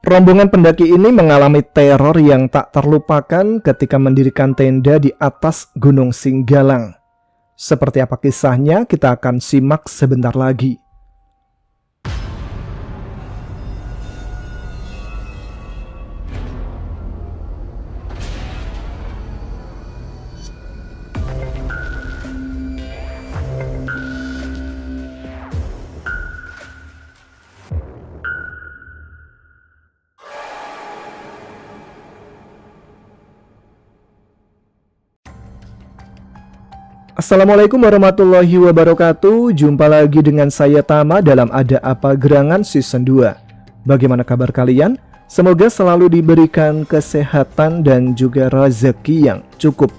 Rombongan pendaki ini mengalami teror yang tak terlupakan ketika mendirikan tenda di atas Gunung Singgalang. Seperti apa kisahnya, kita akan simak sebentar lagi. Assalamualaikum warahmatullahi wabarakatuh. Jumpa lagi dengan saya Tama dalam Ada Apa Gerangan Season 2. Bagaimana kabar kalian? Semoga selalu diberikan kesehatan dan juga rezeki yang cukup.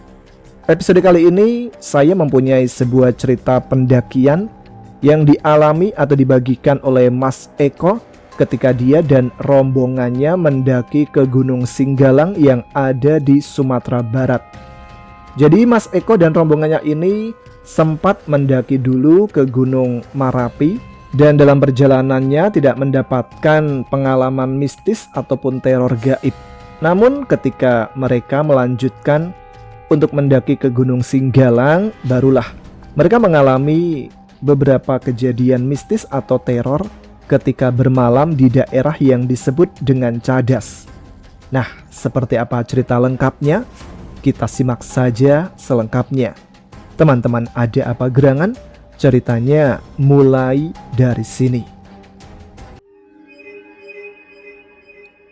Episode kali ini saya mempunyai sebuah cerita pendakian yang dialami atau dibagikan oleh Mas Eko ketika dia dan rombongannya mendaki ke Gunung Singgalang yang ada di Sumatera Barat. Jadi Mas Eko dan rombongannya ini sempat mendaki dulu ke Gunung Marapi dan dalam perjalanannya tidak mendapatkan pengalaman mistis ataupun teror gaib. Namun ketika mereka melanjutkan untuk mendaki ke Gunung Singgalang, barulah mereka mengalami beberapa kejadian mistis atau teror ketika bermalam di daerah yang disebut dengan Cadas. Nah, seperti apa cerita lengkapnya? Kita simak saja selengkapnya. Teman-teman, Ada Apa Gerangan, ceritanya mulai dari sini.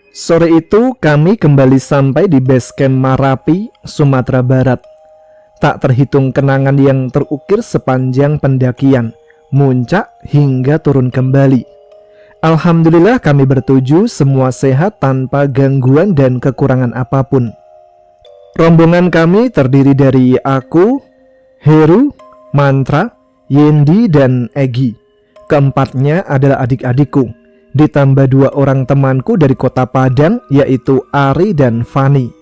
Sore itu kami kembali sampai di base camp Marapi, Sumatera Barat. Tak terhitung kenangan yang terukir sepanjang pendakian, muncak hingga turun kembali. Alhamdulillah kami bertujuh semua sehat tanpa gangguan dan kekurangan apapun. Rombongan kami terdiri dari aku, Heru, Mantra, Yendi, dan Egi. Keempatnya adalah adik-adikku, ditambah 2 orang temanku dari kota Padang, yaitu Ari dan Fani.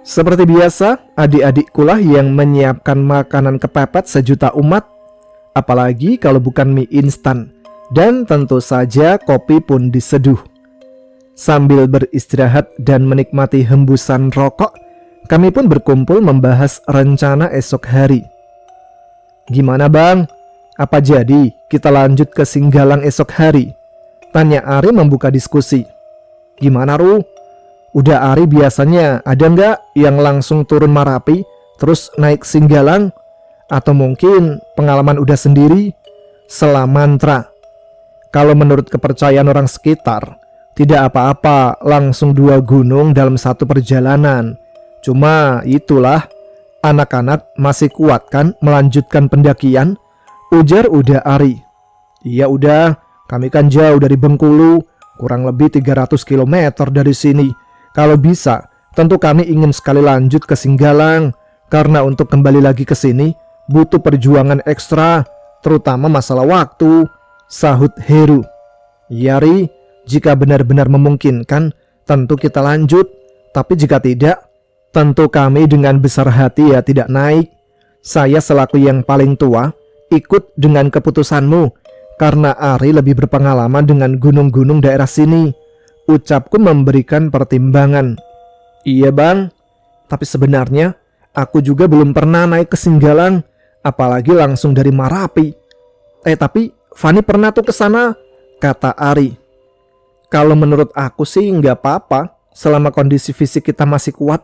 Seperti biasa, adik-adikku lah yang menyiapkan makanan kepepet sejuta umat, apalagi kalau bukan mie instan, dan tentu saja kopi pun diseduh. Sambil beristirahat dan menikmati hembusan rokok, kami pun berkumpul membahas rencana esok hari. Gimana bang? Apa jadi kita lanjut ke Singgalang esok hari? Tanya Ari membuka diskusi. Gimana Ru? Udah Ari biasanya ada nggak yang langsung turun Marapi terus naik Singgalang? Atau mungkin pengalaman udah sendiri? Sela Mantra. Kalau menurut kepercayaan orang sekitar, tidak apa-apa langsung 2 gunung dalam satu perjalanan. Cuma itulah, anak-anak masih kuat kan melanjutkan pendakian? Ujar udah Ari. Iya udah, kami kan jauh dari Bengkulu, kurang lebih 300 km dari sini. Kalau bisa, tentu kami ingin sekali lanjut ke Singgalang. Karena untuk kembali lagi ke sini, butuh perjuangan ekstra, terutama masalah waktu, sahut Heru. Iya Ri, jika benar-benar memungkinkan, tentu kita lanjut. Tapi jika tidak, tentu kami dengan besar hati ya tidak naik. Saya selaku yang paling tua ikut dengan keputusanmu karena Ari lebih berpengalaman dengan gunung-gunung daerah sini. Ucapku memberikan pertimbangan. Iya bang, tapi sebenarnya aku juga belum pernah naik ke Singgalang, apalagi langsung dari Marapi. Tapi Fani pernah tuh ke sana, kata Ari. Kalau menurut aku sih nggak apa-apa selama kondisi fisik kita masih kuat.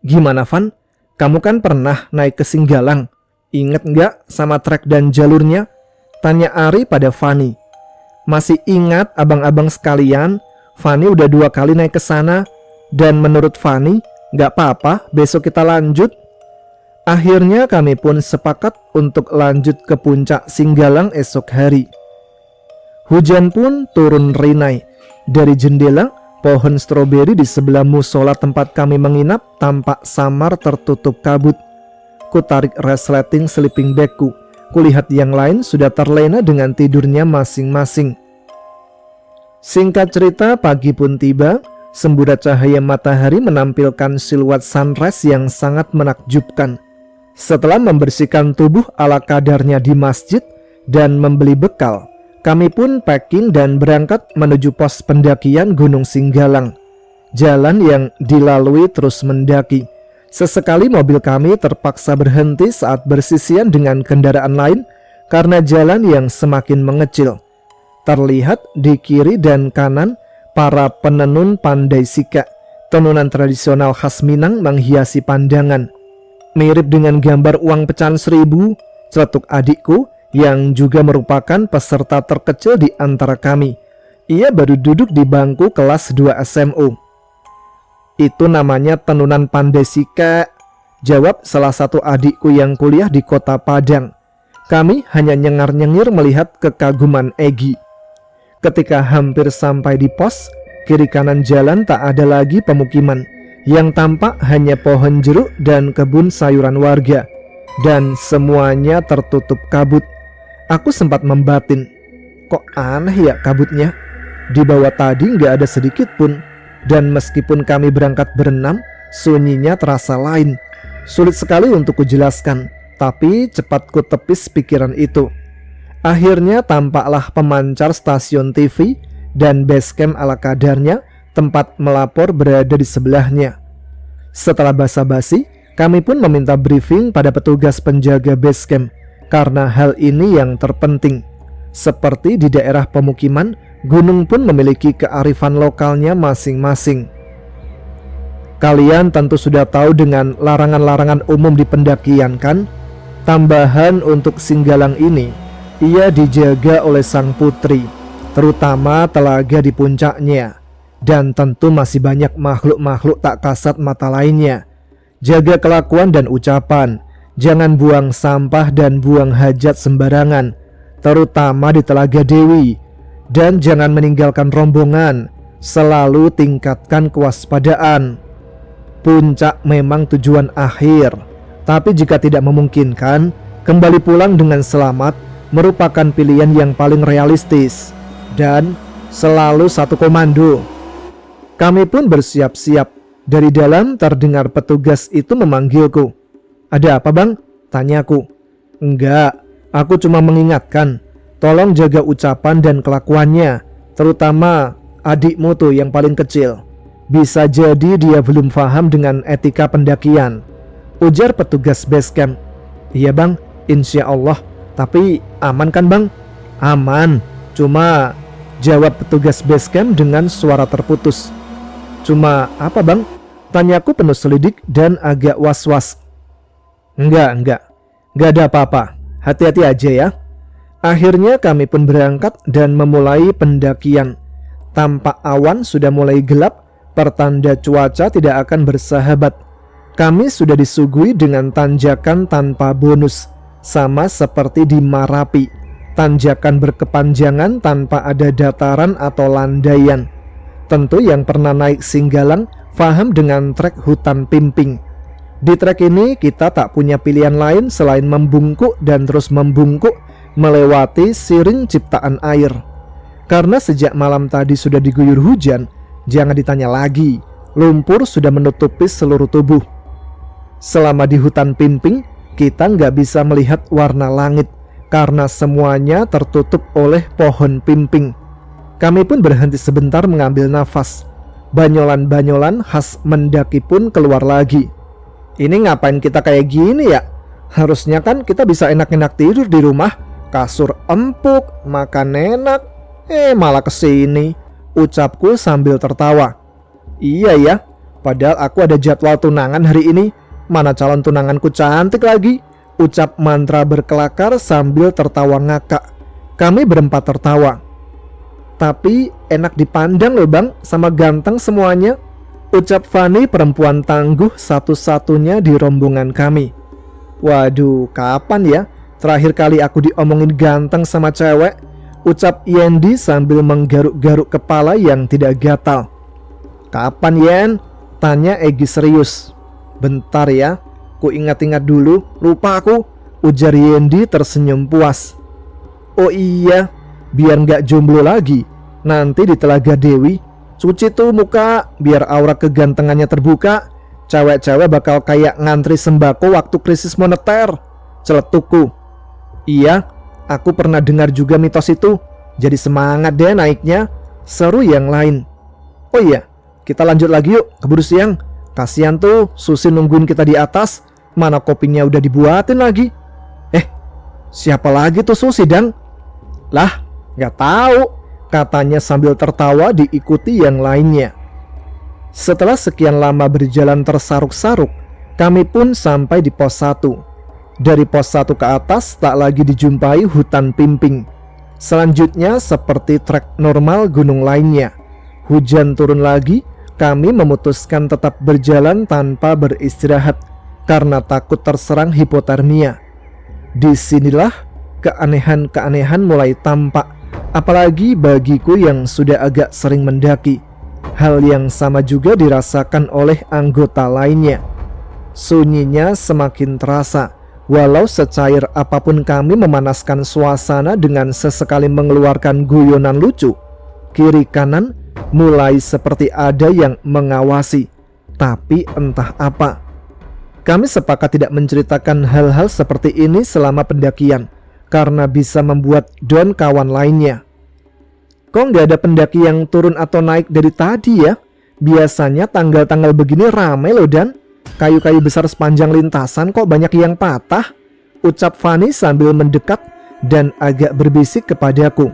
Gimana Van? Kamu kan pernah naik ke Singgalang. Ingat nggak sama trek dan jalurnya? Tanya Ari pada Fani. Masih ingat abang-abang sekalian, Fani udah 2 kali naik ke sana. Dan menurut Fani, nggak apa-apa besok kita lanjut. Akhirnya kami pun sepakat untuk lanjut ke puncak Singgalang esok hari. Hujan pun turun rinai. Dari jendela, pohon stroberi di sebelah musola tempat kami menginap tampak samar tertutup kabut. Ku tarik resleting sleeping bagku. Kulihat yang lain sudah terlena dengan tidurnya masing-masing. Singkat cerita, pagi pun tiba. Semburat cahaya matahari menampilkan siluet sunrise yang sangat menakjubkan. Setelah membersihkan tubuh ala kadarnya di masjid dan membeli bekal, Kami pun packing dan berangkat menuju pos pendakian Gunung Singgalang. Jalan yang dilalui terus mendaki. Sesekali mobil kami terpaksa berhenti saat bersisian dengan kendaraan lain karena jalan yang semakin mengecil. Terlihat di kiri dan kanan para penenun pandai sika, tenunan tradisional khas Minang menghiasi pandangan. Mirip dengan gambar uang pecahan 1000, celetuk adikku yang juga merupakan peserta terkecil di antara kami. Ia baru duduk di bangku kelas 2 SMU. Itu namanya tenunan pandai sika, jawab salah satu adikku yang kuliah di kota Padang. Kami hanya nyengar-nyengir melihat kekaguman Egi. Ketika hampir sampai di pos, kiri kanan jalan tak ada lagi pemukiman. Yang tampak hanya pohon jeruk dan kebun sayuran warga. Dan semuanya tertutup kabut. Aku sempat membatin, kok aneh ya kabutnya? Di bawah tadi nggak ada sedikit pun. Dan meskipun kami berangkat berenam, sunyinya terasa lain. Sulit sekali untuk kujelaskan, tapi cepat ku tepis pikiran itu. Akhirnya tampaklah pemancar stasiun TV dan basecamp ala kadarnya, tempat melapor berada di sebelahnya. Setelah basa-basi, kami pun meminta briefing pada petugas penjaga basecamp karena hal ini yang terpenting. Seperti di daerah pemukiman, gunung pun memiliki kearifan lokalnya masing-masing. Kalian tentu sudah tahu dengan larangan-larangan umum di pendakian kan? Tambahan untuk Singgalang ini, ia dijaga oleh sang putri, terutama telaga di puncaknya. Dan tentu masih banyak makhluk-makhluk tak kasat mata lainnya. Jaga kelakuan dan ucapan. Jangan buang sampah dan buang hajat sembarangan, terutama di Telaga Dewi. Dan jangan meninggalkan rombongan. Selalu tingkatkan kewaspadaan. Puncak memang tujuan akhir, tapi jika tidak memungkinkan, kembali pulang dengan selamat merupakan pilihan yang paling realistis. Dan selalu satu komando. Kami pun bersiap-siap. Dari dalam terdengar petugas itu memanggilku. Ada apa bang? Tanyaku. Enggak, aku cuma mengingatkan. Tolong jaga ucapan dan kelakuannya, terutama adikmu tuh yang paling kecil. Bisa jadi dia belum paham dengan etika pendakian, ujar petugas basecamp. Iya bang, insya Allah. Tapi aman kan bang? Aman, cuma, jawab petugas basecamp dengan suara terputus. Cuma apa bang? Tanyaku penuh selidik dan agak was-was. Enggak ada apa-apa. Hati-hati aja ya. Akhirnya kami pun berangkat dan memulai pendakian. Tampak awan sudah mulai gelap, pertanda cuaca tidak akan bersahabat. Kami sudah disuguhi dengan tanjakan tanpa bonus, sama seperti di Marapi. Tanjakan berkepanjangan tanpa ada dataran atau landaian. Tentu yang pernah naik Singgalang paham dengan trek hutan pimping. Di trek ini kita tak punya pilihan lain selain membungkuk dan terus membungkuk melewati siring ciptaan air. Karena sejak malam tadi sudah diguyur hujan, jangan ditanya lagi, lumpur sudah menutupi seluruh tubuh. Selama di hutan pimping, kita nggak bisa melihat warna langit karena semuanya tertutup oleh pohon pimping. Kami pun berhenti sebentar mengambil nafas. Banyolan-banyolan khas mendaki pun keluar lagi. Ini ngapain kita kayak gini ya? Harusnya kan kita bisa enak-enak tidur di rumah, kasur empuk, makan enak. Malah kesini, ucapku sambil tertawa. Iya ya, padahal aku ada jadwal tunangan hari ini. Mana calon tunanganku cantik lagi, ucap mantra berkelakar sambil tertawa ngakak. Kami berempat tertawa. Tapi enak dipandang loh bang, sama ganteng semuanya, ucap Fani, perempuan tangguh satu-satunya di rombongan kami. Waduh, kapan ya terakhir kali aku diomongin ganteng sama cewek, ucap Yendi sambil menggaruk-garuk kepala yang tidak gatal. Kapan Yen? Tanya Egi serius. Bentar ya, ku ingat-ingat dulu, lupa aku, ujar Yendi tersenyum puas. Oh iya, biar gak jomblo lagi, nanti di Telaga Dewi, cuci tuh muka, biar aura kegantengannya terbuka. Cewek-cewek bakal kayak ngantri sembako waktu krisis moneter, celetukku. Iya, aku pernah dengar juga mitos itu, Jadi semangat deh naiknya, seru yang lain. Oh iya, kita lanjut lagi yuk, keburu siang. Kasihan tuh Susi nungguin kita di atas. Mana kopinya udah dibuatin lagi. Siapa lagi tuh Susi, Dang? Lah, gak tahu, katanya sambil tertawa diikuti yang lainnya. Setelah sekian lama berjalan tersaruk-saruk, kami pun sampai di pos 1. Dari pos 1 ke atas tak lagi dijumpai hutan pimping. Selanjutnya seperti trek normal gunung lainnya. Hujan turun lagi, kami memutuskan tetap berjalan tanpa beristirahat karena takut terserang hipotermia. Disinilah keanehan-keanehan mulai tampak, apalagi bagiku yang sudah agak sering mendaki. Hal yang sama juga dirasakan oleh anggota lainnya. Sunyinya semakin terasa, walau secair apapun kami memanaskan suasana dengan sesekali mengeluarkan guyonan lucu. Kiri kanan mulai seperti ada yang mengawasi, tapi entah apa. Kami sepakat tidak menceritakan hal-hal seperti ini selama pendakian, karena bisa membuat down kawan lainnya. Kok nggak ada pendaki yang turun atau naik dari tadi ya? Biasanya tanggal-tanggal begini ramai loh, Dan. Kayu-kayu besar sepanjang lintasan kok banyak yang patah, ucap Fani sambil mendekat dan agak berbisik kepadaku.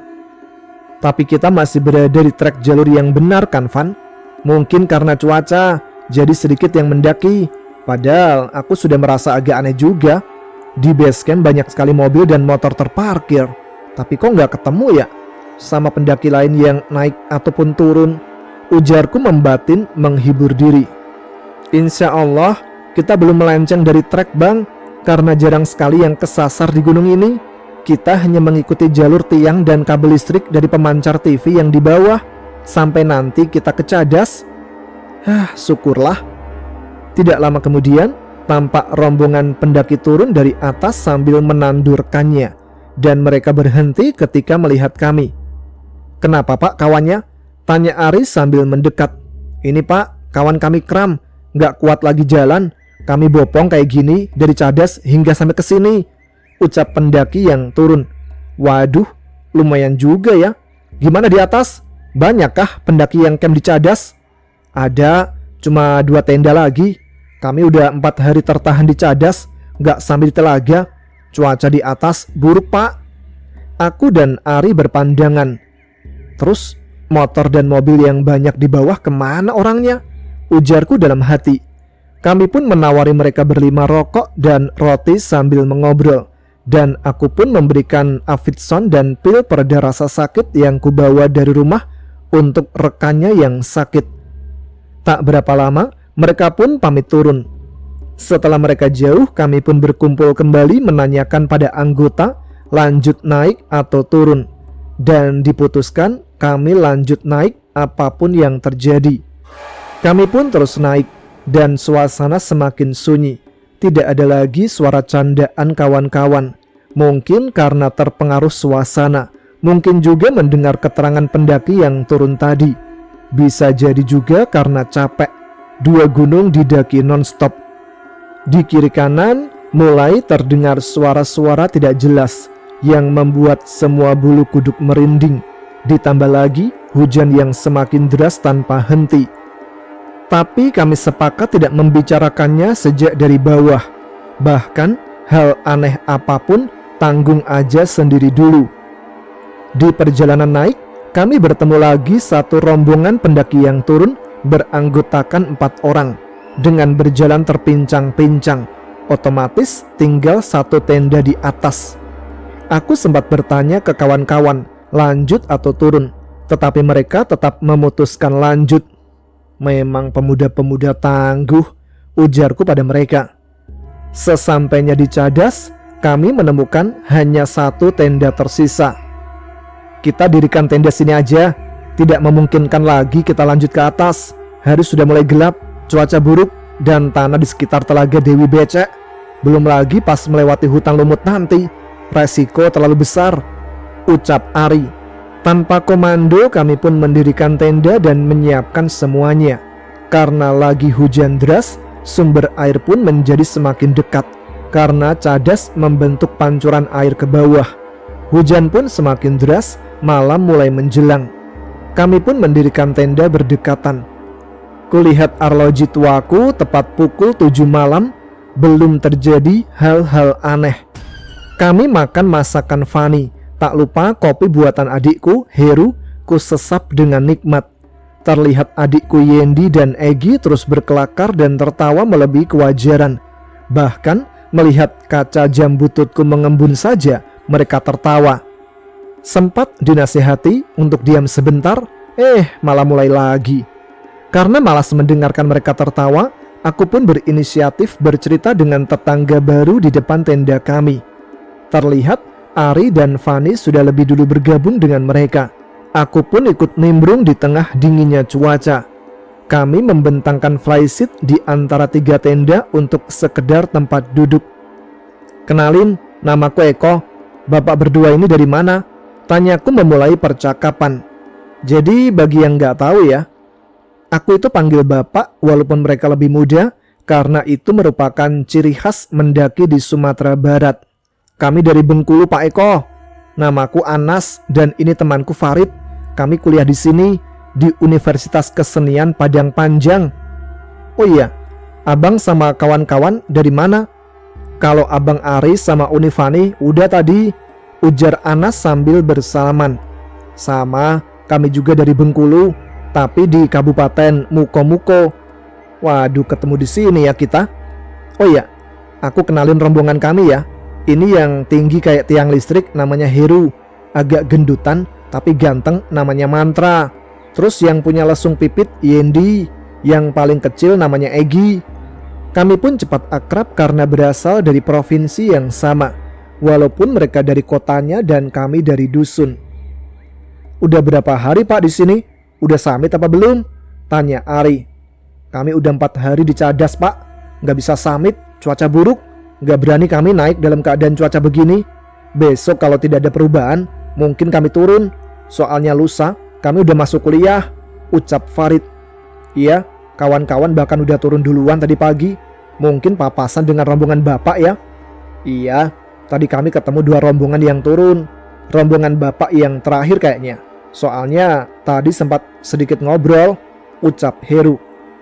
Tapi kita masih berada di trek jalur yang benar kan, Van? Mungkin karena cuaca, jadi sedikit yang mendaki. Padahal aku sudah merasa agak aneh juga. Di base camp banyak sekali mobil dan motor terparkir, tapi kok nggak ketemu ya sama pendaki lain yang naik ataupun turun, ujarku membatin menghibur diri. Insya Allah kita belum melenceng dari trek, Bang, karena jarang sekali yang kesasar di gunung ini. Kita hanya mengikuti jalur tiang dan kabel listrik dari pemancar TV yang di bawah sampai nanti kita ke Cadas. Syukurlah. Tidak lama kemudian, tampak rombongan pendaki turun dari atas sambil menandurkannya, dan mereka berhenti ketika melihat kami. Kenapa, Pak, kawannya? Tanya Ari sambil mendekat. Ini, Pak, kawan kami kram, gak kuat lagi jalan. Kami bopong kayak gini dari Cadas hingga sampai ke sini, ucap pendaki yang turun. Waduh, lumayan juga ya. Gimana di atas? Banyakkah pendaki yang camp di Cadas? Ada, cuma 2 tenda lagi. Kami udah 4 hari tertahan di Cadas, gak sampai di Telaga. Cuaca di atas buruk, Pak. Aku dan Ari berpandangan. Terus motor dan mobil yang banyak di bawah kemana orangnya? Ujarku dalam hati. Kami pun menawari mereka berlima rokok dan roti sambil mengobrol. Dan aku pun memberikan Afidson dan pil pereda rasa sakit yang kubawa dari rumah untuk rekannya yang sakit. Tak berapa lama mereka pun pamit turun. Setelah mereka jauh, kami pun berkumpul kembali menanyakan pada anggota lanjut naik atau turun. Dan diputuskan kami lanjut naik apapun yang terjadi. Kami pun terus naik dan suasana semakin sunyi. Tidak ada lagi suara candaan kawan-kawan. Mungkin karena terpengaruh suasana, mungkin juga mendengar keterangan pendaki yang turun tadi. Bisa jadi juga karena capek. 2 gunung didaki non-stop. Di kiri kanan mulai terdengar suara-suara tidak jelas yang membuat semua bulu kuduk merinding. Ditambah lagi hujan yang semakin deras tanpa henti. Tapi kami sepakat tidak membicarakannya sejak dari bawah. Bahkan hal aneh apapun tanggung aja sendiri dulu. Di perjalanan naik, kami bertemu lagi satu rombongan pendaki yang turun beranggotakan 4 orang dengan berjalan terpincang-pincang. Otomatis tinggal 1 tenda di atas. Aku sempat bertanya ke kawan-kawan lanjut atau turun, tetapi mereka tetap memutuskan lanjut. Memang pemuda-pemuda tangguh, ujarku pada mereka. Sesampainya di Cadas, kami menemukan hanya 1 tenda tersisa. Kita dirikan tenda sini aja. Tidak memungkinkan lagi kita lanjut ke atas. Hari sudah mulai gelap, cuaca buruk, dan tanah di sekitar Telaga Dewi becek. Belum lagi pas melewati hutan lumut nanti, resiko terlalu besar, ucap Ari. Tanpa komando kami pun mendirikan tenda dan menyiapkan semuanya. Karena lagi hujan deras, sumber air pun menjadi semakin dekat, karena Cadas membentuk pancuran air ke bawah. Hujan pun semakin deras Malam mulai menjelang. Kami pun mendirikan tenda berdekatan. Kulihat arloji tuaku tepat pukul 7 malam, belum terjadi hal-hal aneh. Kami makan masakan Fani. Tak lupa kopi buatan adikku, Heru, ku sesap dengan nikmat. Terlihat adikku Yendi dan Egi terus berkelakar dan tertawa melebihi kewajaran. Bahkan melihat kaca jam bututku mengembun saja, mereka tertawa. Sempat dinasihati untuk diam sebentar, malah mulai lagi. Karena malas mendengarkan mereka tertawa, aku pun berinisiatif bercerita dengan tetangga baru di depan tenda kami. Terlihat Ari dan Fani sudah lebih dulu bergabung dengan mereka. Aku pun ikut nimbrung di tengah dinginnya cuaca. Kami membentangkan flysheet di antara 3 tenda untuk sekedar tempat duduk. "Kenalin, namaku Eko. Bapak berdua ini dari mana?" tanyaku memulai percakapan. Jadi bagi yang nggak tahu ya, aku itu panggil bapak walaupun mereka lebih muda, karena itu merupakan ciri khas mendaki di Sumatera Barat. "Kami dari Bengkulu, Pak Eko. Namaku Anas dan ini temanku Farid. Kami kuliah di sini di Universitas Kesenian Padang Panjang." "Oh iya, abang sama kawan-kawan dari mana?" "Kalau abang Ari sama Unifani udah tadi," ujar Anas sambil bersalaman. "Sama, kami juga dari Bengkulu, tapi di Kabupaten Muko-Muko." "Waduh, ketemu di sini ya kita." "Oh iya, aku kenalin rombongan kami ya. Ini yang tinggi kayak tiang listrik namanya Heru, agak gendutan tapi ganteng namanya Mantra. Terus yang punya lesung pipit Yendi, yang paling kecil namanya Egi." Kami pun cepat akrab karena berasal dari provinsi yang sama, walaupun mereka dari kotanya dan kami dari dusun. "Udah berapa hari Pak di sini? Udah summit apa belum?" tanya Ari. "Kami udah 4 hari di Cadas Pak. Gak bisa summit, cuaca buruk. Gak berani kami naik dalam keadaan cuaca begini. Besok kalau tidak ada perubahan, mungkin kami turun. Soalnya lusa kami udah masuk kuliah," ucap Farid. "Iya, kawan-kawan bahkan udah turun duluan tadi pagi. Mungkin papasan dengan rombongan bapak ya." "Iya, tadi kami ketemu 2 rombongan yang turun. Rombongan bapak yang terakhir kayaknya. Soalnya tadi sempat sedikit ngobrol," ucap Heru.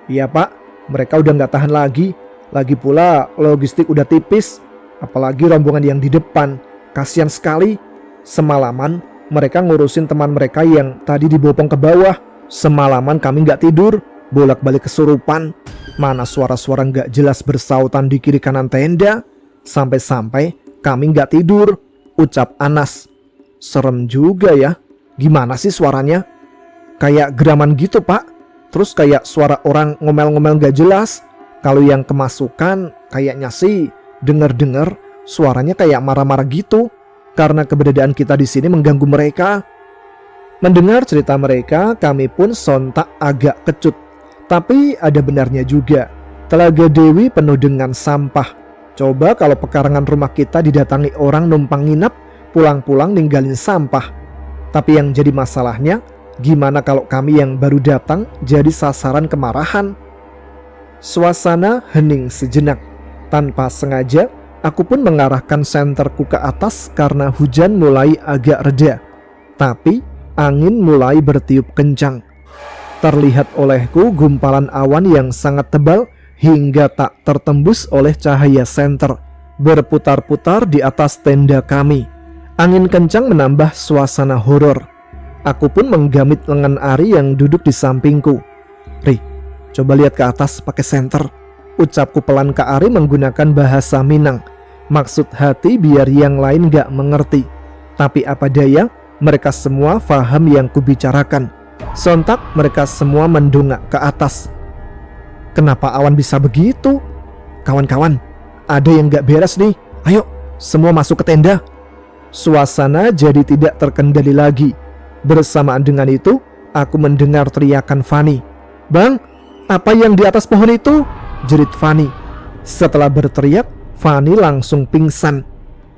"Iya Pak, mereka udah gak tahan lagi. Lagi pula logistik udah tipis. Apalagi rombongan yang di depan. Kasian sekali. Semalaman mereka ngurusin teman mereka yang tadi dibopong ke bawah. Semalaman kami gak tidur, bolak-balik kesurupan. Mana suara-suara gak jelas bersautan di kiri kanan tenda. Sampai-sampai kami gak tidur," ucap Anas. "Serem juga ya. Gimana sih suaranya?" "Kayak geraman gitu Pak. Terus kayak suara orang ngomel-ngomel gak jelas. Kalau yang kemasukan kayaknya sih denger-denger suaranya kayak marah-marah gitu. Karena keberadaan kita di sini mengganggu mereka." Mendengar cerita mereka, kami pun sontak agak kecut. Tapi ada benarnya juga. Telaga Dewi penuh dengan sampah. Coba kalau pekarangan rumah kita didatangi orang numpang nginap, pulang-pulang ninggalin sampah. Tapi yang jadi masalahnya, gimana kalau kami yang baru datang jadi sasaran kemarahan? Suasana hening sejenak. Tanpa sengaja, aku pun mengarahkan senterku ke atas karena hujan mulai agak reda. Tapi angin mulai bertiup kencang. Terlihat olehku gumpalan awan yang sangat tebal hingga tak tertembus oleh cahaya senter, berputar-putar di atas tenda kami. Angin kencang menambah suasana horor. Aku pun menggamit lengan Ari yang duduk di sampingku. "Ri, coba lihat ke atas pakai senter," ucapku pelan ke Ari menggunakan bahasa Minang. Maksud hati biar yang lain gak mengerti. Tapi apa daya, mereka semua faham yang kubicarakan. Sontak mereka semua mendongak ke atas. "Kenapa awan bisa begitu? Kawan-kawan, ada yang gak beres nih. Ayo, semua masuk ke tenda." Suasana jadi tidak terkendali lagi. Bersamaan dengan itu, aku mendengar teriakan Fani. "Bang, apa yang di atas pohon itu?" jerit Fani. Setelah berteriak, Fani langsung pingsan.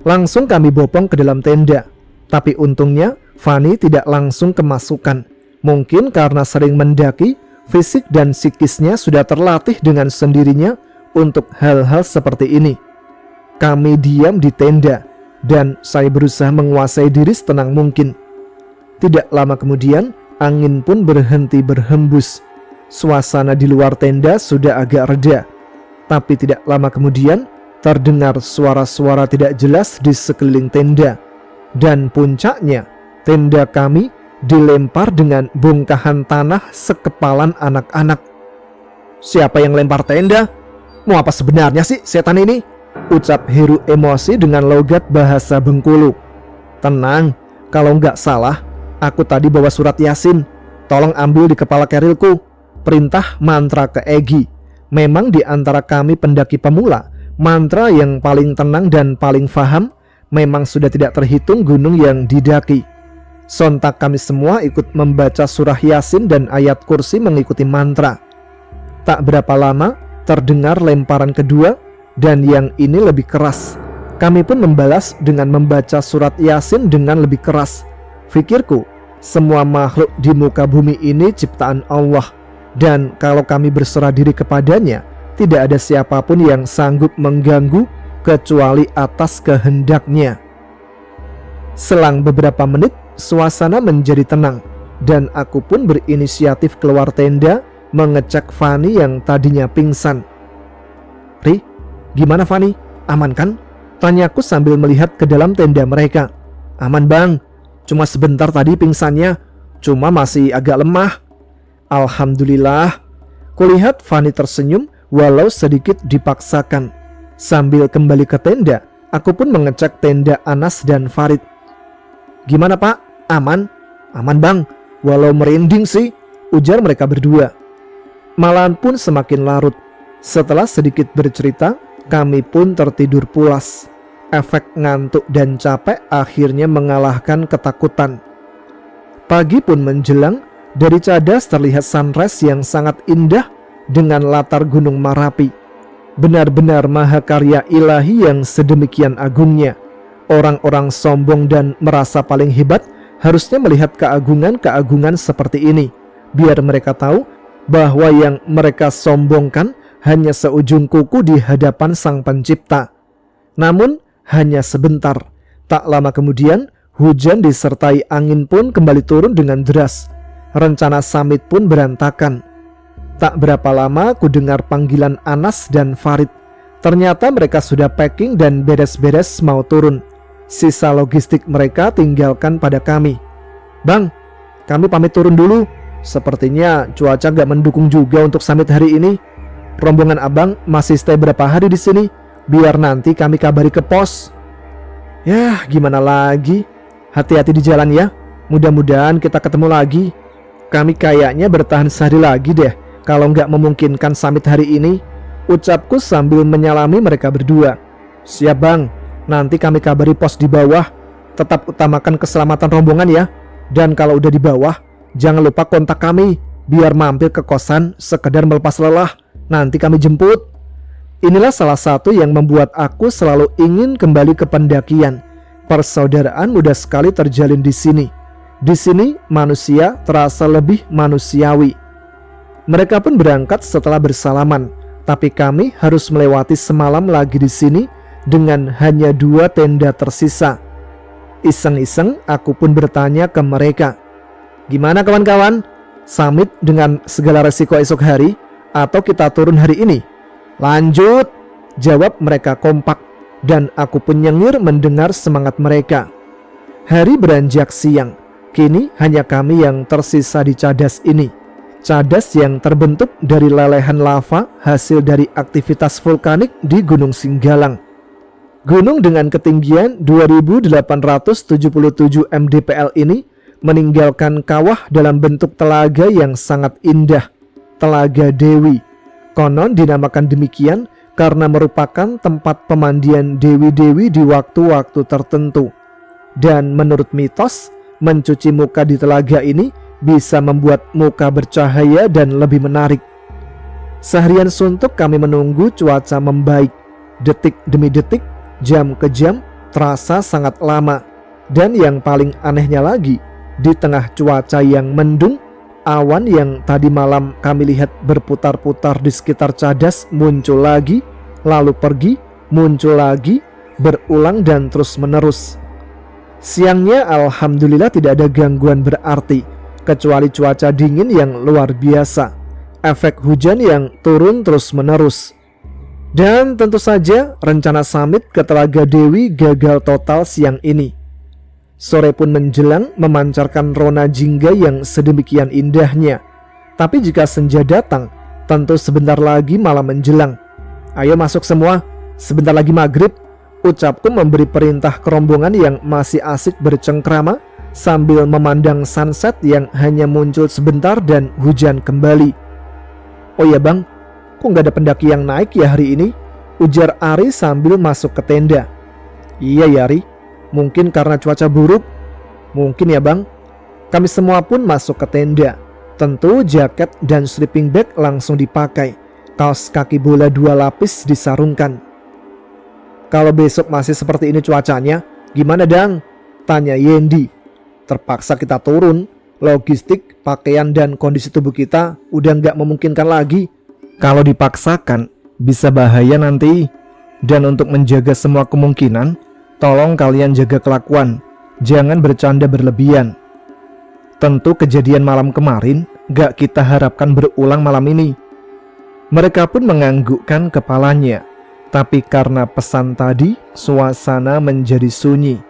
Langsung kami bopong ke dalam tenda. Tapi untungnya Fani tidak langsung kemasukan. Mungkin karena sering mendaki, fisik dan psikisnya sudah terlatih dengan sendirinya untuk hal-hal seperti ini. Kami diam di tenda dan saya berusaha menguasai diri setenang mungkin. Tidak lama kemudian, angin pun berhenti berhembus. Suasana di luar tenda sudah agak reda. Tapi tidak lama kemudian, terdengar suara-suara tidak jelas di sekeliling tenda. Dan puncaknya, tenda kami dilempar dengan bongkahan tanah sekepalan anak-anak. "Siapa yang lempar tenda? Mau apa sebenarnya sih setan ini?" ucap Heru emosi dengan logat bahasa Bengkulu. "Tenang, kalau nggak salah, aku tadi bawa surat Yasin. Tolong ambil di kepala kerilku," perintah mantra ke Egi. Memang di antara kami pendaki pemula, mantra yang paling tenang dan paling faham. Memang sudah tidak terhitung gunung yang didaki. Sontak kami semua ikut membaca surah Yasin dan ayat kursi mengikuti mantra. Tak berapa lama terdengar lemparan kedua, dan yang ini lebih keras. Kami pun membalas dengan membaca surat Yasin dengan lebih keras. Fikirku, semua makhluk di muka bumi ini ciptaan Allah, dan kalau kami berserah diri kepadanya, tidak ada siapapun yang sanggup mengganggu kecuali atas kehendaknya. Selang beberapa menit, suasana menjadi tenang, dan aku pun berinisiatif keluar tenda mengecek Fani yang tadinya pingsan. "Ri, gimana Fani? Aman kan?" tanyaku sambil melihat ke dalam tenda mereka. "Aman bang, cuma sebentar tadi pingsannya, cuma masih agak lemah." "Alhamdulillah." Kulihat Fani tersenyum walau sedikit dipaksakan. Sambil kembali ke tenda, aku pun mengecek tenda Anas dan Farid. "Gimana pak? Aman?" "Aman bang, walau merinding sih," ujar mereka berdua. Malam pun semakin larut. Setelah sedikit bercerita, kami pun tertidur pulas. Efek ngantuk dan capek akhirnya mengalahkan ketakutan. Pagi pun menjelang. Dari cadas terlihat sunrise yang sangat indah dengan latar Gunung Marapi. Benar-benar mahakarya ilahi yang sedemikian agungnya. Orang-orang sombong dan merasa paling hebat harusnya melihat keagungan-keagungan seperti ini, biar mereka tahu bahwa yang mereka sombongkan hanya seujung kuku di hadapan Sang Pencipta. Namun hanya sebentar. Tak lama kemudian, hujan disertai angin pun kembali turun dengan deras. Rencana summit pun berantakan. Tak berapa lama ku dengar panggilan Anas dan Farid. Ternyata mereka sudah packing dan beres-beres mau turun. Sisa logistik mereka tinggalkan pada kami. "Bang, kami pamit turun dulu. Sepertinya cuaca gak mendukung juga untuk summit hari ini. Rombongan abang masih stay berapa hari di sini? Biar nanti kami kabari ke pos." "Yah, gimana lagi? Hati-hati di jalan ya. Mudah-mudahan kita ketemu lagi. Kami kayaknya bertahan sehari lagi deh kalau nggak memungkinkan summit hari ini," ucapku sambil menyalami mereka berdua. "Siap bang, nanti kami kabari pos di bawah. Tetap utamakan keselamatan rombongan ya. Dan kalau udah di bawah, jangan lupa kontak kami biar mampir ke kosan sekedar melepas lelah. Nanti kami jemput." Inilah salah satu yang membuat aku selalu ingin kembali ke pendakian. Persaudaraan mudah sekali terjalin di sini. Di sini manusia terasa lebih manusiawi. Mereka pun berangkat setelah bersalaman, tapi kami harus melewati semalam lagi di sini dengan hanya 2 tenda tersisa. Iseng-iseng aku pun bertanya ke mereka, "Gimana kawan-kawan? Summit dengan segala resiko esok hari atau kita turun hari ini?" "Lanjut," jawab mereka kompak, dan aku pun nyengir mendengar semangat mereka. Hari beranjak siang. Kini hanya kami yang tersisa di cadas ini. Cadas yang terbentuk dari lelehan lava hasil dari aktivitas vulkanik di Gunung Singgalang. Gunung dengan ketinggian 2877 mdpl ini meninggalkan kawah dalam bentuk telaga yang sangat indah, Telaga Dewi. Konon dinamakan demikian karena merupakan tempat pemandian dewi-dewi di waktu-waktu tertentu. Dan menurut mitos, mencuci muka di telaga ini bisa membuat muka bercahaya dan lebih menarik. Seharian suntuk kami menunggu cuaca membaik. Detik demi detik, jam ke jam, terasa sangat lama. Dan yang paling anehnya lagi, di tengah cuaca yang mendung, awan yang tadi malam kami lihat berputar-putar di sekitar cadas muncul lagi, lalu pergi, muncul lagi, berulang dan terus menerus. Siangnya alhamdulillah tidak ada gangguan berarti, kecuali cuaca dingin yang luar biasa, efek hujan yang turun terus-menerus. Dan tentu saja rencana summit ke Telaga Dewi gagal total siang ini. Sore pun menjelang memancarkan rona jingga yang sedemikian indahnya. Tapi jika senja datang, tentu sebentar lagi malam menjelang. Ayo masuk semua, sebentar lagi maghrib, ucapku memberi perintah ke rombongan yang masih asik bercengkrama sambil memandang sunset yang hanya muncul sebentar dan hujan kembali. Oh ya bang, kok nggak ada pendaki yang naik ya hari ini? Ujar Ari sambil masuk ke tenda. Iya ya Ari, mungkin karena cuaca buruk. Mungkin ya bang. Kami semua pun masuk ke tenda. Tentu jaket dan sleeping bag langsung dipakai. Kaos kaki bola 2 lapis disarungkan. Kalau besok masih seperti ini cuacanya, gimana dang? Tanya Yendi. Terpaksa kita turun. Logistik, pakaian dan kondisi tubuh kita udah nggak memungkinkan lagi. Kalau dipaksakan, bisa bahaya nanti. Dan untuk menjaga semua kemungkinan, tolong kalian jaga kelakuan. Jangan bercanda berlebihan. Tentu kejadian malam kemarin gak kita harapkan berulang malam ini. Mereka pun menganggukkan kepalanya. Tapi karena pesan tadi, suasana menjadi sunyi.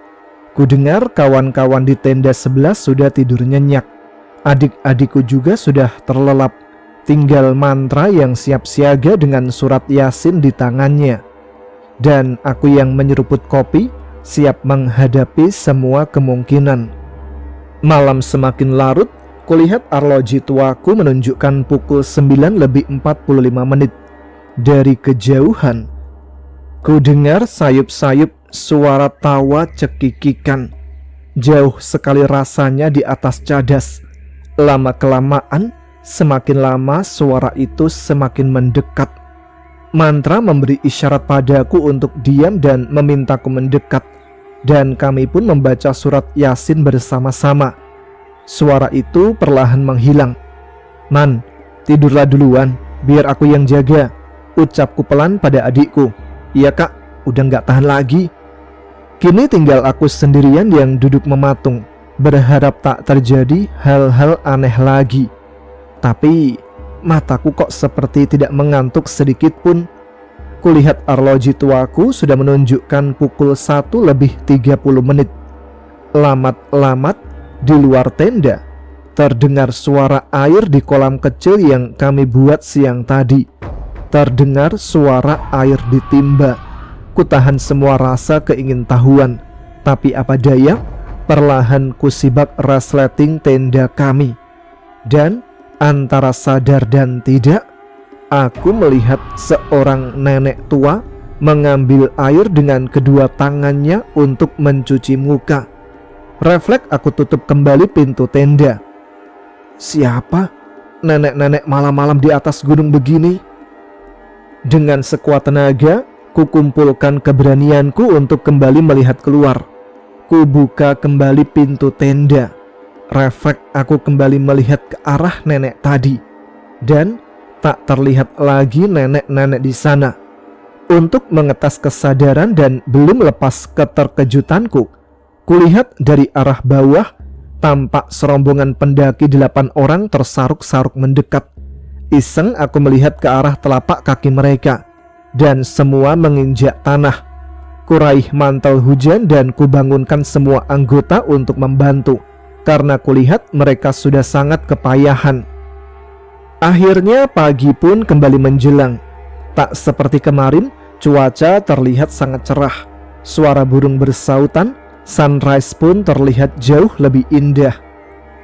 Kudengar kawan-kawan di tenda sebelah sudah tidur nyenyak. Adik-adikku juga sudah terlelap. Tinggal mantra yang siap siaga dengan surat Yasin di tangannya. Dan aku yang menyeruput kopi, siap menghadapi semua kemungkinan. Malam semakin larut, kulihat arloji tuaku menunjukkan pukul 9:45 menit. Dari kejauhan, ku dengar sayup-sayup suara tawa cekikikan. Jauh sekali rasanya di atas cadas. Lama-kelamaan, semakin lama suara itu semakin mendekat. Mantra memberi isyarat padaku untuk diam dan memintaku mendekat. Dan kami pun membaca surat Yasin bersama-sama. Suara itu perlahan menghilang. Man, tidurlah duluan, biar aku yang jaga. Ucapku pelan pada adikku. Iya kak, udah gak tahan lagi. Kini tinggal aku sendirian yang duduk mematung, berharap tak terjadi hal-hal aneh lagi. Tapi mataku kok seperti tidak mengantuk sedikit pun. Kulihat arloji tuaku sudah menunjukkan pukul 1:30. Lamat-lamat di luar tenda terdengar suara air di kolam kecil yang kami buat siang tadi. Terdengar suara air ditimba. Kutahan semua rasa keingintahuan. Tapi apa daya, perlahan kusibak resleting tenda kami. Dan antara sadar dan tidak, aku melihat seorang nenek tua mengambil air dengan kedua tangannya untuk mencuci muka. Refleks aku tutup kembali pintu tenda. Siapa? Nenek-nenek malam-malam di atas gunung begini? Dengan sekuat tenaga, kukumpulkan keberanianku untuk kembali melihat keluar. Ku buka kembali pintu tenda. Refleks aku kembali melihat ke arah nenek tadi. Dan tak terlihat lagi nenek-nenek di sana. Untuk mengetas kesadaran dan belum lepas keterkejutanku, kulihat dari arah bawah tampak serombongan pendaki 8 orang tersaruk-saruk mendekat. Iseng aku melihat ke arah telapak kaki mereka, dan semua menginjak tanah. Kuraih mantel hujan dan kubangunkan semua anggota untuk membantu, karena kulihat mereka sudah sangat kepayahan. Akhirnya pagi pun kembali menjelang. Tak seperti kemarin, cuaca terlihat sangat cerah. Suara burung bersautan, sunrise pun terlihat jauh lebih indah.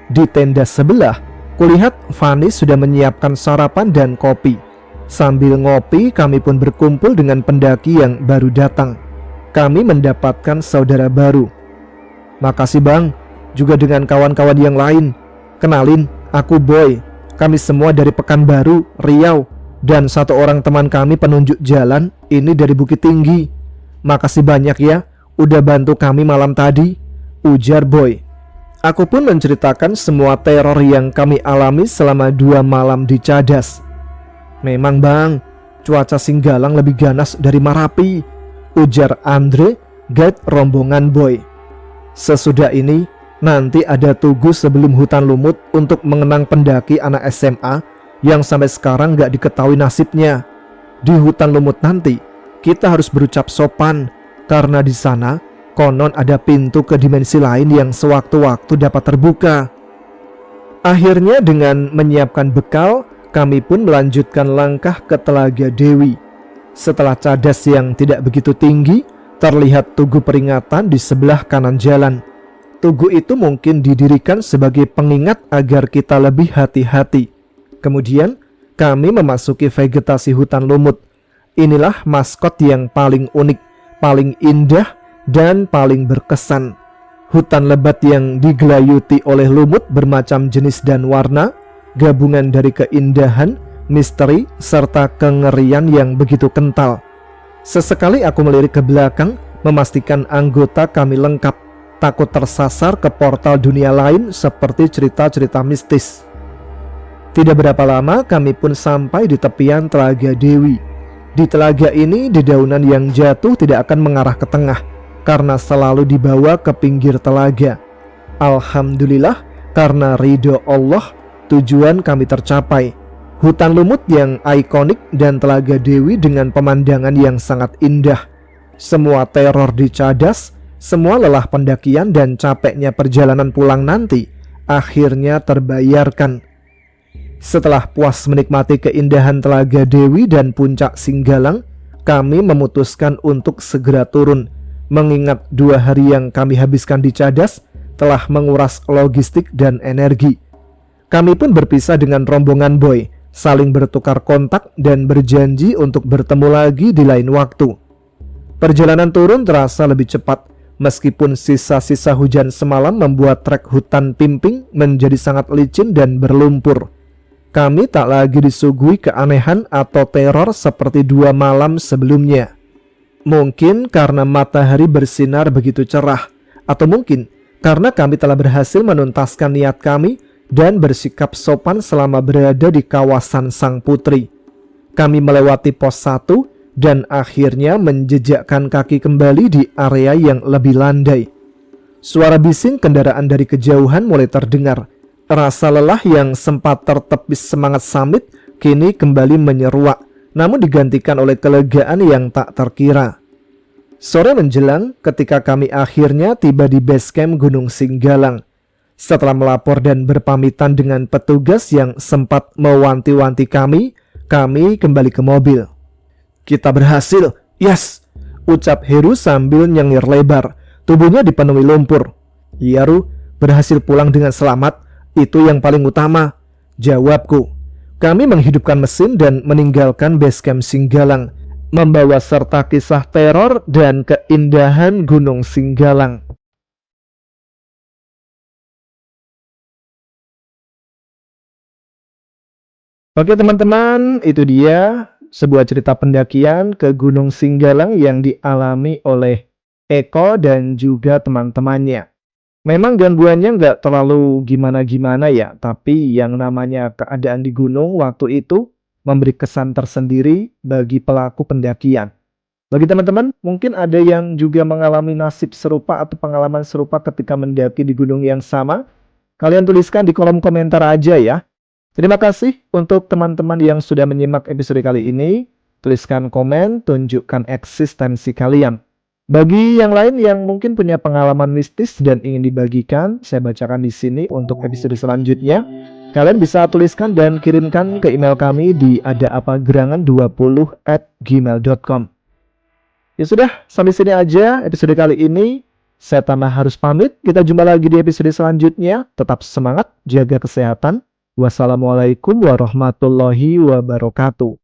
Di tenda sebelah, kulihat Fani sudah menyiapkan sarapan dan kopi. Sambil ngopi, kami pun berkumpul dengan pendaki yang baru datang. Kami mendapatkan saudara baru. Makasih bang, juga dengan kawan-kawan yang lain. Kenalin, aku Boy. Kami semua dari Pekanbaru, Riau. Dan satu orang teman kami penunjuk jalan, ini dari Bukit Tinggi. Makasih banyak ya, udah bantu kami malam tadi, ujar Boy. Aku pun menceritakan semua teror yang kami alami selama 2 malam di Cadas. Memang bang, cuaca Singgalang lebih ganas dari Marapi, ujar Andre, guide rombongan Boy. Sesudah ini, nanti ada tugu sebelum hutan lumut untuk mengenang pendaki anak SMA yang sampai sekarang gak diketahui nasibnya. Di hutan lumut nanti, kita harus berucap sopan, karena di sana konon ada pintu ke dimensi lain yang sewaktu-waktu dapat terbuka. Akhirnya dengan menyiapkan bekal, kami pun melanjutkan langkah ke Telaga Dewi. Setelah cadas yang tidak begitu tinggi, terlihat tugu peringatan di sebelah kanan jalan. Tugu itu mungkin didirikan sebagai pengingat agar kita lebih hati-hati. Kemudian, kami memasuki vegetasi hutan lumut. Inilah maskot yang paling unik, paling indah, dan paling berkesan. Hutan lebat yang digelayuti oleh lumut bermacam jenis dan warna, gabungan dari keindahan, misteri, serta kengerian yang begitu kental. Sesekali aku melirik ke belakang, memastikan anggota kami lengkap, takut tersasar ke portal dunia lain seperti cerita-cerita mistis. Tidak berapa lama kami pun sampai di tepian Telaga Dewi. Di telaga ini dedaunan yang jatuh tidak akan mengarah ke tengah, karena selalu dibawa ke pinggir telaga. Alhamdulillah, karena ridho Allah, tujuan kami tercapai. Hutan lumut yang ikonik dan Telaga Dewi dengan pemandangan yang sangat indah. Semua teror dicadas, semua lelah pendakian dan capeknya perjalanan pulang nanti akhirnya terbayarkan. Setelah puas menikmati keindahan Telaga Dewi dan puncak Singgalang, kami memutuskan untuk segera turun, mengingat 2 hari yang kami habiskan di cadas telah menguras logistik dan energi. Kami pun berpisah dengan rombongan Boy, saling bertukar kontak dan berjanji untuk bertemu lagi di lain waktu. Perjalanan turun terasa lebih cepat, meskipun sisa-sisa hujan semalam membuat trek hutan Pimping menjadi sangat licin dan berlumpur. Kami tak lagi disuguhi keanehan atau teror seperti 2 malam sebelumnya. Mungkin karena matahari bersinar begitu cerah, atau mungkin karena kami telah berhasil menuntaskan niat kami dan bersikap sopan selama berada di kawasan Sang Putri. Kami melewati pos 1 dan akhirnya menjejakkan kaki kembali di area yang lebih landai. Suara bising kendaraan dari kejauhan mulai terdengar. Rasa lelah yang sempat tertepis semangat summit kini kembali menyeruak, namun digantikan oleh kelegaan yang tak terkira. Sore menjelang ketika kami akhirnya tiba di base camp Gunung Singgalang. Setelah melapor dan berpamitan dengan petugas yang sempat mewanti-wanti kami kembali ke mobil. "Kita berhasil, yes!" ucap Heru sambil nyengir lebar. Tubuhnya dipenuhi lumpur. "Iya Ru, berhasil pulang dengan selamat. Itu yang paling utama," jawabku. Kami menghidupkan mesin dan meninggalkan base camp Singgalang, membawa serta kisah teror dan keindahan Gunung Singgalang. Oke teman-teman, itu dia sebuah cerita pendakian ke Gunung Singgalang yang dialami oleh Eko dan juga teman-temannya. Memang gangguannya nggak terlalu gimana-gimana ya, tapi yang namanya keadaan di gunung waktu itu memberi kesan tersendiri bagi pelaku pendakian. Bagi teman-teman, mungkin ada yang juga mengalami nasib serupa atau pengalaman serupa ketika mendaki di gunung yang sama. Kalian tuliskan di kolom komentar aja ya. Terima kasih untuk teman-teman yang sudah menyimak episode kali ini. Tuliskan komen, tunjukkan eksistensi kalian. Bagi yang lain yang mungkin punya pengalaman mistis dan ingin dibagikan, saya bacakan di sini untuk episode selanjutnya. Kalian bisa tuliskan dan kirimkan ke email kami di adaapagerangan20@gmail.com. Ya sudah, sampai sini aja episode kali ini. Saya Tama harus pamit. Kita jumpa lagi di episode selanjutnya. Tetap semangat, jaga kesehatan. Wassalamualaikum warahmatullahi wabarakatuh.